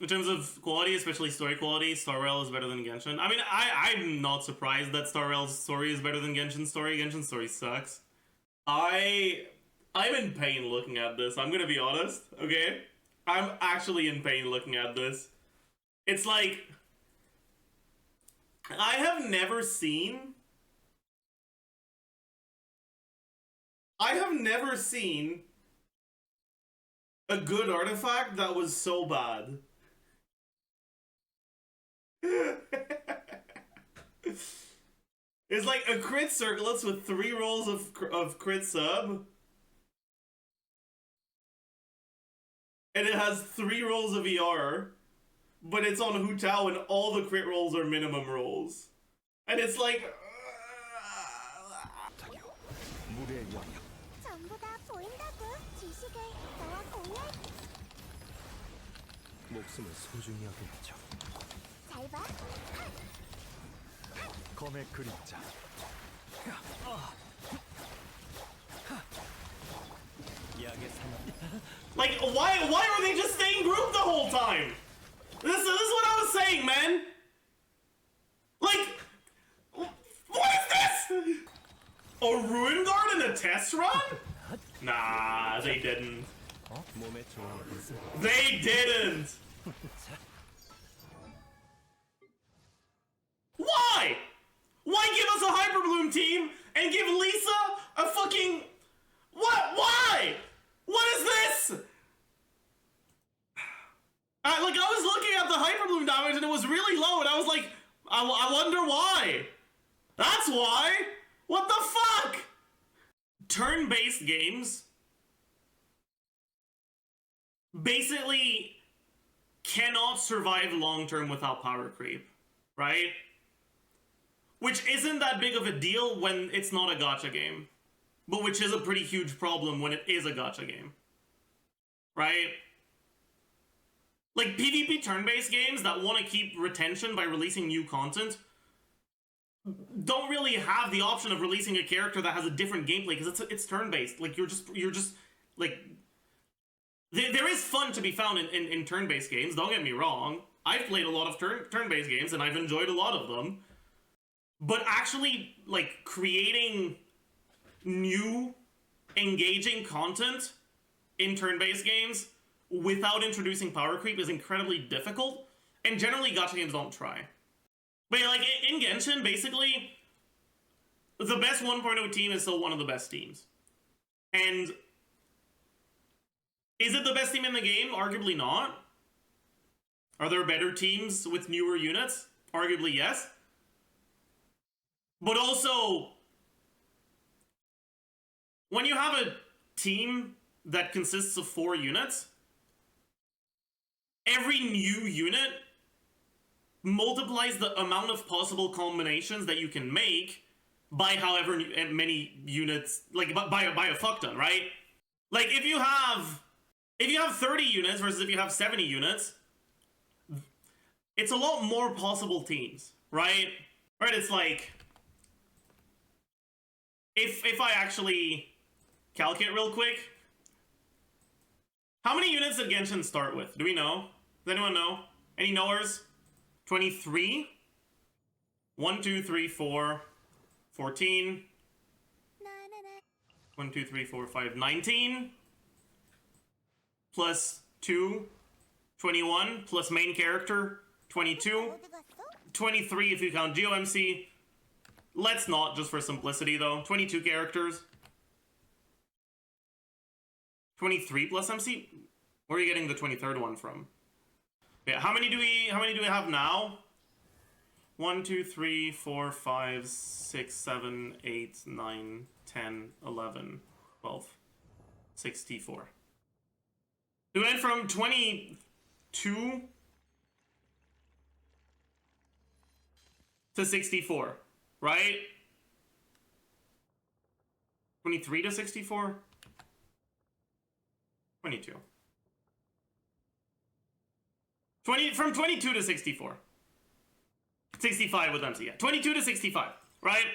In terms of quality, especially story quality, Star Rail is better than Genshin. I mean, I'm not surprised that Star Rail's story is better than Genshin's story. Genshin's story sucks. I'm in pain looking at this. I'm gonna be honest, okay? I'm actually in pain looking at this. It's like, I have never seen a good artifact that was so bad. It's like a crit circlets with 3 rolls of crit sub. And it has 3 rolls of ER. But it's on Hu Tao and all the crit rolls are minimum rolls. And it's like... Like, why are they just staying grouped the whole time? This is what I was saying, man. Like, what is this? A Ruin Guard in a test run? Nah, they didn't. They didn't. Why? Why give us a Hyperbloom team and give Lisa a fucking... What? Why? What is this? Like, I was looking at the Hyperbloom damage and it was really low and I was like, I wonder why. That's why? What the fuck? Turn-based games basically cannot survive long-term without power creep, right? Which isn't that big of a deal when it's not a gacha game, but which is a pretty huge problem when it is a gacha game, right? Like, PvP turn-based games that want to keep retention by releasing new content don't really have the option of releasing a character that has a different gameplay because it's turn-based. Like, you're just like, there is fun to be found in turn-based games, don't get me wrong. I've played a lot of turn-based games and I've enjoyed a lot of them. But actually, like, creating new, engaging content in turn-based games without introducing power creep is incredibly difficult, and generally gacha games don't try. But yeah, like, in Genshin, basically, the best 1.0 team is still one of the best teams. And is it the best team in the game? Arguably not. Are there better teams with newer units? Arguably yes. But also, when you have a team that consists of 4 units, every new unit multiplies the amount of possible combinations that you can make by however many units, like by a fuck ton, right? Like, if you have 30 units versus if you have 70 units, it's a lot more possible teams, right? Right, it's like, if I actually calculate real quick, how many units did Genshin start with? Do we know? Does anyone know? Any knowers? 23? 1, 2, 3, 4, 14. 1, 2, 3, 4, 5, 19. Plus 2, 21. Plus main character, 22. 23 if you count GOMC. Let's not, just for simplicity though. 22 characters. 23 plus MC? Where are you getting the 23rd one from? Yeah, how many do we have now? 1, 2, 3, 4, 5, 6, 7, 8, 9, 10, 11, 12, 64. We went from 22 to 64, right? 23 to 64? 22. From 22 to 64. 65 with MC, yeah. 22 to 65, right?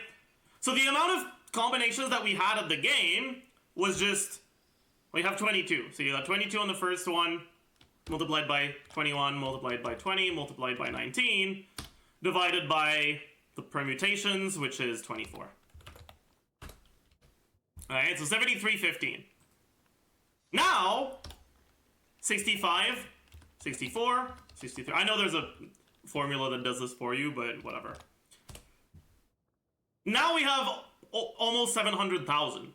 So the amount of combinations that we had of the game was just, we have 22. So you got 22 on the first one, multiplied by 21, multiplied by 20, multiplied by 19, divided by the permutations, which is 24. Alright, so 7315. Now, 65, 64, 63. I know there's a formula that does this for you, but whatever. Now we have almost 700,000.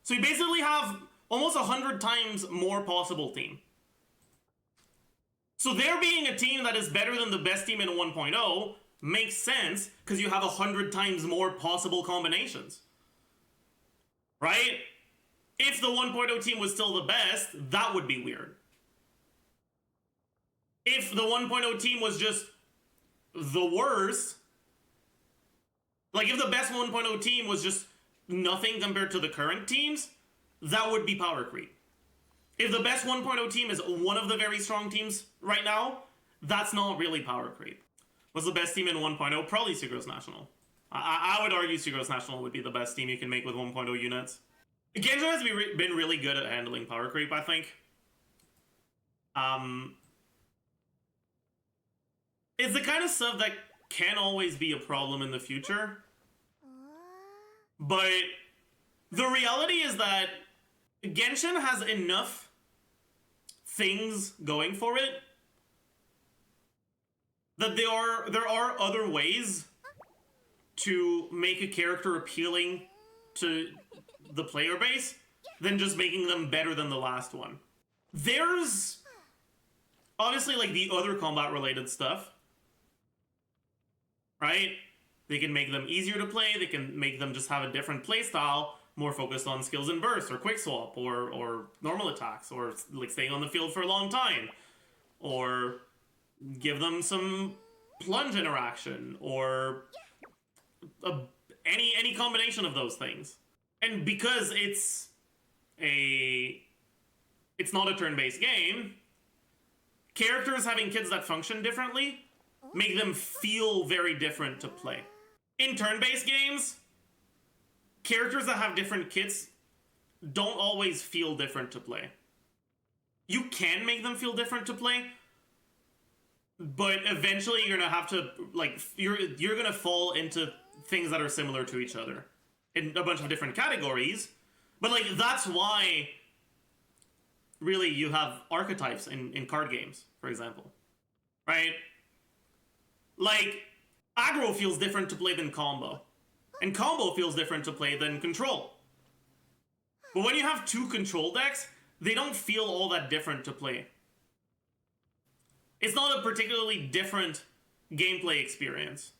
So you basically have almost 100 times more possible team. So there being a team that is better than the best team in 1.0 makes sense because you have 100 times more possible combinations. Right? If the 1.0 team was still the best, that would be weird. If the 1.0 team was just the worst, like if the best 1.0 team was just nothing compared to the current teams, that would be power creep. If the best 1.0 team is one of the very strong teams right now, that's not really power creep. What's the best team in 1.0? Probably Sucrose National. I would argue Sucrose National would be the best team you can make with 1.0 units. Genshin has been really good at handling power creep, I think. It's the kind of stuff that can always be a problem in the future. But the reality is that Genshin has enough things going for it that there are other ways to make a character appealing to the player base than just making them better than the last one. There's obviously like the other combat related stuff, right? They can make them easier to play, they can make them just have a different playstyle, more focused on skills and burst, or quick swap, or normal attacks, or like staying on the field for a long time, or give them some plunge interaction, or any combination of those things. And because it's not a turn-based game, characters having kids that function differently make them feel very different to play. In turn-based games, characters that have different kits don't always feel different to play. You can make them feel different to play, but eventually you're gonna have to, like, you're gonna fall into things that are similar to each other in a bunch of different categories. But like that's why really you have archetypes in card games, for example. Right? Like aggro feels different to play than combo. And combo feels different to play than control. But when you have two control decks, they don't feel all that different to play. It's not a particularly different gameplay experience.